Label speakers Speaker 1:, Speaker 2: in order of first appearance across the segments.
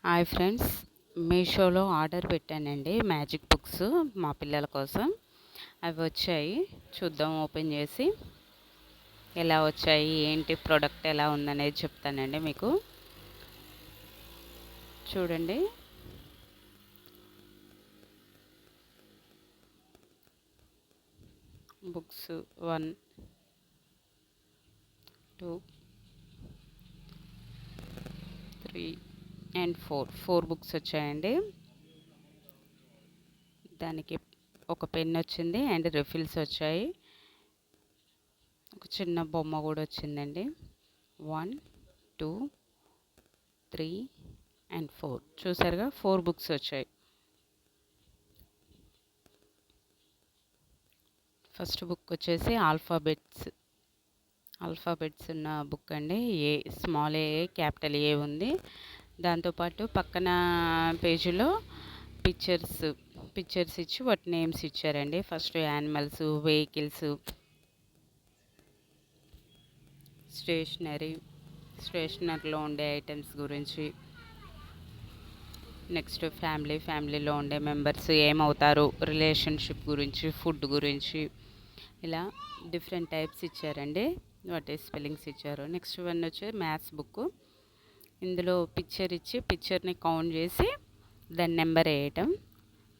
Speaker 1: Hi friends, మీషోలో order పెట్టానండి magic books మా పిల్లల కోసం. అవి వచ్చాయి, చూద్దాం ఓపెన్ చేసి ఎలా వచ్చాయి, ఏంటి ప్రోడక్ట్ ఎలా ఉందనేది చెప్తానండి మీకు. చూడండి, బుక్స్ 1, 2, 3 అండ్ 4 బుక్స్ వచ్చాయండి. దానికి ఒక పెన్ వచ్చింది అండ్ రిఫిల్స్ వచ్చాయి. ఒక చిన్న బొమ్మ కూడా వచ్చిందండి. 1, 2, 3 అండ్ 4 చూసారుగా, 4 బుక్స్ వచ్చాయి. ఫస్ట్ బుక్ వచ్చేసి ఆల్ఫాబెట్స్ ఉన్న బుక్ అండి. స్మాల్ ఏ, క్యాపిటల్ ఏ ఉంది. దాంతోపాటు పక్కన పేజీలో పిక్చర్స్ ఇచ్చి వాటి నేమ్స్ ఇచ్చారండి. ఫస్ట్ యానిమల్స్, వెహికల్స్, స్టేషనరీలో ఉండే ఐటమ్స్ గురించి, నెక్స్ట్ ఫ్యామిలీలో ఉండే మెంబర్స్ ఏమవుతారు, రిలేషన్షిప్ గురించి, ఫుడ్ గురించి, ఇలా డిఫరెంట్ టైప్స్ ఇచ్చారండి. వాటి స్పెల్లింగ్స్ ఇచ్చారు. నెక్స్ట్ వన్ వచ్చి మ్యాథ్స్ బుక్. ఇందులో పిక్చర్ ఇచ్చి పిక్చర్ని కౌంట్ చేసి దాని నెంబర్ వేయటం.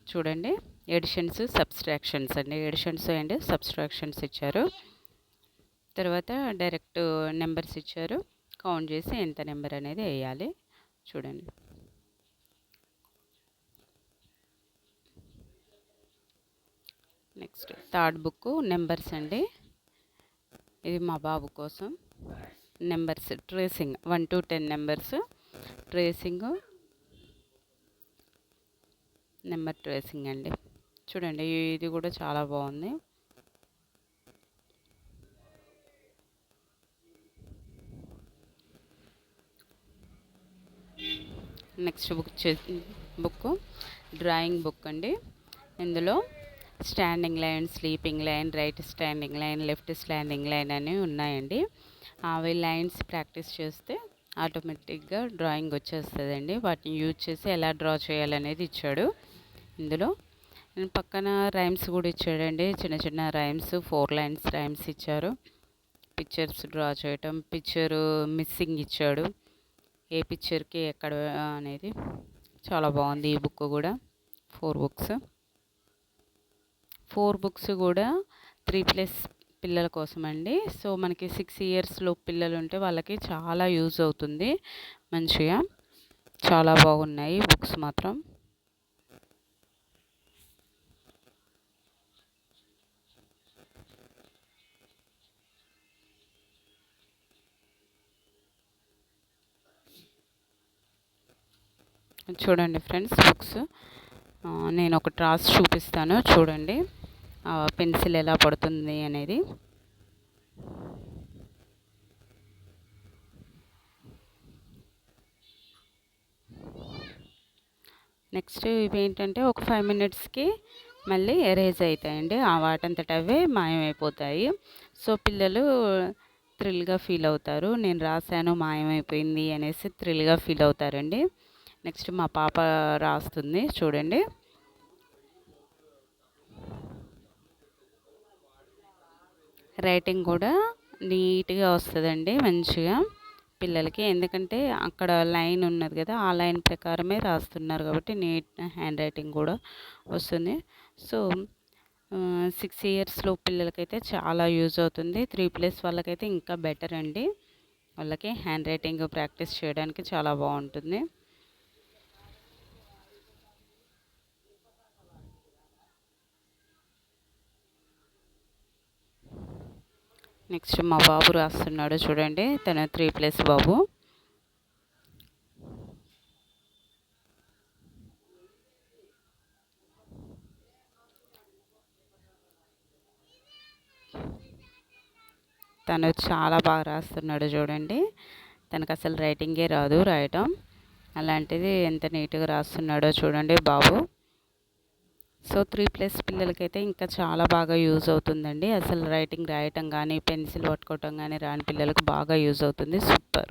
Speaker 1: చూడండి, ఎడిషన్స్, సబ్స్ట్రాక్షన్స్ అండి. ఎడిషన్స్ అండ్ సబ్స్ట్రాక్షన్స్ ఇచ్చారు. తర్వాత డైరెక్ట్ నెంబర్స్ ఇచ్చారు, కౌంట్ చేసి ఎంత నెంబర్ అనేది వేయాలి. చూడండి, నెక్స్ట్ థర్డ్ బుక్ నెంబర్స్ అండి. ఇది మా బాబు కోసం. Numbers tracing 1 to 10 numbers tracing, number tracing అండి. చూడండి, ఇది కూడా చాలా బాగుంది. నెక్స్ట్ బుక్ డ్రాయింగ్ బుక్ అండి. ఇందులో standing line, sleeping line, right standing line, left standing line అని ఉన్నాయండి. అవి లైన్స్ ప్రాక్టీస్ చేస్తే ఆటోమేటిక్గా డ్రాయింగ్ వచ్చేస్తుందండి. వాటిని యూజ్ చేసి ఎలా డ్రా చేయాలనేది ఇచ్చాడు. ఇందులో పక్కన రైమ్స్ కూడా ఇచ్చాడండి. చిన్న చిన్న రైమ్స్, 4 లైన్స్ రైమ్స్ ఇచ్చారు. పిక్చర్స్ డ్రా చేయటం, పిక్చరు మిస్సింగ్ ఇచ్చాడు, ఏ పిక్చర్కి ఎక్కడ అనేది. చాలా బాగుంది ఈ బుక్ కూడా. 4 బుక్స్ కూడా 3+ పిల్లల కోసం అండి. సో మనకి 6 years లోపు పిల్లలు ఉంటే వాళ్ళకి చాలా యూజ్ అవుతుంది. మంచిగా చాలా బాగున్నాయి బుక్స్ మాత్రం. చూడండి ఫ్రెండ్స్, బుక్స్ నేను ఒకటి రాసి చూపిస్తాను. చూడండి, పెన్సిల్ ఎలా పడుతుంది అనేది. నెక్స్ట్ ఇవేంటంటే ఒక 5 minutesకి మళ్ళీ ఎరేజ్ అవుతాయండి. ఆ వాటంతట అవే మాయమైపోతాయి. సో పిల్లలు థ్రిల్గా ఫీల్ అవుతారు. నేను రాశాను, మాయమైపోయింది అనేసి థ్రిల్గా ఫీల్ అవుతారండి. నెక్స్ట్ మా పాప రాస్తుంది. చూడండి, రైటింగ్ కూడా నీట్గా వస్తుందండి మంచిగా పిల్లలకి. ఎందుకంటే అక్కడ లైన్ ఉన్నది కదా, ఆ లైన్ ప్రకారమే రాస్తున్నారు కాబట్టి నీట్ హ్యాండ్ రైటింగ్ కూడా వస్తుంది. సో 6 years పిల్లలకైతే చాలా యూజ్ అవుతుంది. 3+ వాళ్ళకైతే ఇంకా బెటర్ అండి. వాళ్ళకి హ్యాండ్ రైటింగ్ ప్రాక్టీస్ చేయడానికి చాలా బాగుంటుంది. నెక్స్ట్ మా బాబు రాస్తున్నాడు. చూడండి, తను 3+ బాబు. తను చాలా బాగా రాస్తున్నాడు. చూడండి, తనకు అసలు రైటింగే రాదు రాయటం. అలాంటిది ఎంత నీట్గా రాస్తున్నాడో చూడండి బాబు. సో 3+ పిల్లలకైతే ఇంకా చాలా బాగా యూజ్ అవుతుందండి. అసలు రైటింగ్ రాయటం కానీ, పెన్సిల్ పట్టుకోవటం కానీ రాని పిల్లలకు బాగా యూజ్ అవుతుంది. సూపర్.